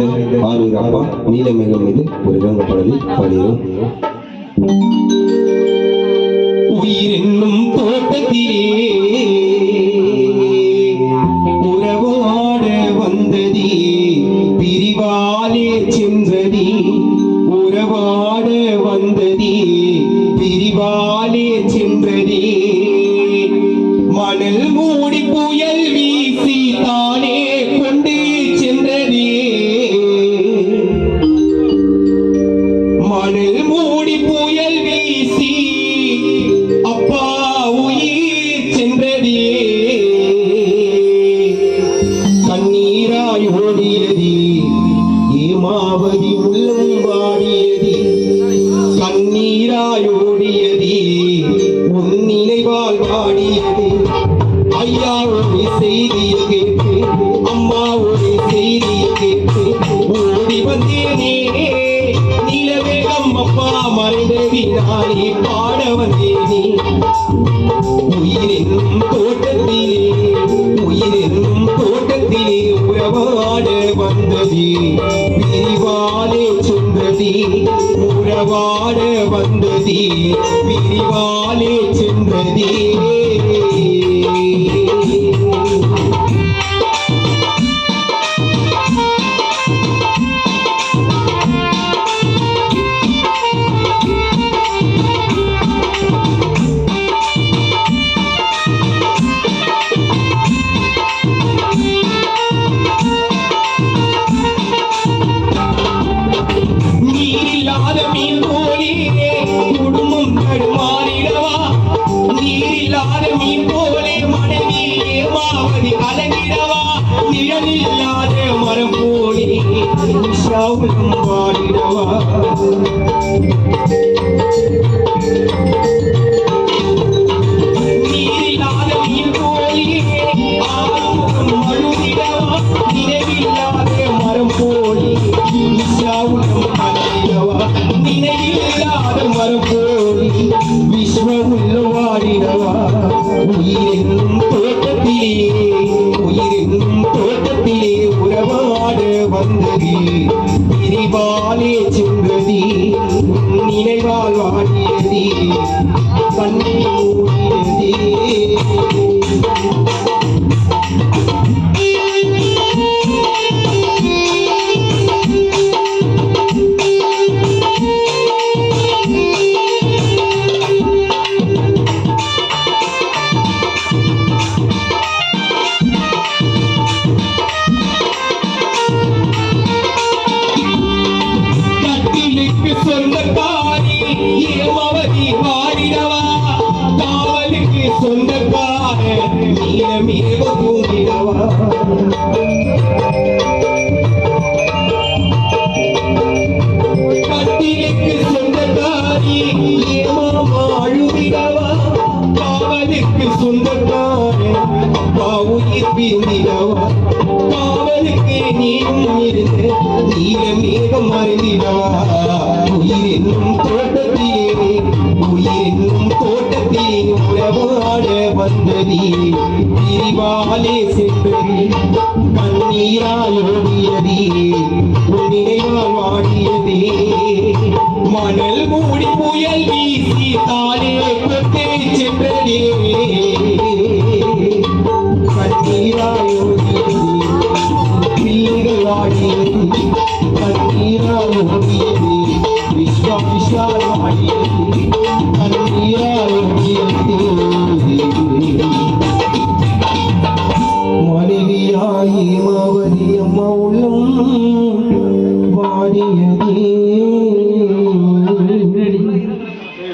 மறைந்த ஆரூர் அப்பா நீலமேகம் மீது ஒரு இறங்க பாடலை பாடுகிறோம். உயிர் என்னும் தோட்டத்திலே உறவாட வந்ததி பிரிவாலே சென்றதி உறவாட வந்ததி பிரிவாலே சென்றதி மணல் மூடி புயல் வீசி தானே கொண்டு சென்றதே மணல் மூடி புயல் வீசி அப்பா உயிர் சென்றதே கண்ணீராய் ஓடியது ஏமாவதி உள்ளம் வாடியது கண்ணீராய் ஓடியது உன் நினைவால் வாடியது ஐயா ஒரு செய்தியை கேட்டு அம்மா ஒரு செய்தியை கேட்டு ஓடி வந்தேனே நீலவேகம் அப்பா மறைந்ததினாலே பாட வந்தேனே உயிரென்னும் தோட்டத்திலே உறவாட வந்தது பிரிவாலே சென்றதி உறவாட வந்தது பிரிவாலே சென்றதே நீரில்லாத மீன் போலே குடும்பம் தடுமாறிடவா நீரில்லாத மீன் போலே மனைவி ஏமாவதி கலங்கிடவா நிழலில்லாத மரம் போலே உஷாவும் வாடிடவா நீரில்லாத மீன் போலே ஆறும் அழுதிடவா நினைவில்லாத மரம் போலே உஷாவும் நினைவில்லாத மரபோடி விஸ்வமுள்ள வாடிடவா உயிரென்னும் தோட்டத்திலே உறவாட வந்தது பிரிவாலே சென்றதி நினைவால் வாடியது கண்ணீர் மூடியதே சொந்தக்காரி ஏமாவதி வாடிடவா காவலுக்கு சொந்தக்கார நீலமேக தூங்கிடவா கட்டிலுக்கு சொந்தக்காரி ஏமாமா அழுதிடவா காவலுக்கு சொந்தக்கார அப்பா உயிர் பிரிந்திடவா காவலுக்கு நீயும் இருந்து நீலமேகம் மறைந்திடவா உயிரென்னும் தோட்டத்திலே உறவாட வந்ததி பிரிவாலே சென்றதி கண்ணீரால் ஓடியதே நினைவால் வாடியதே மணல் மூடி புயல் வீசி தானே கொண்டே சென்றதே கண்ணீரால் ஓடியதே பிள்ளைகள் வாடியது கண்ணீரால் ஓடியதே விஸ்வால் வாடியது கண்ணீரால் ஓடியதே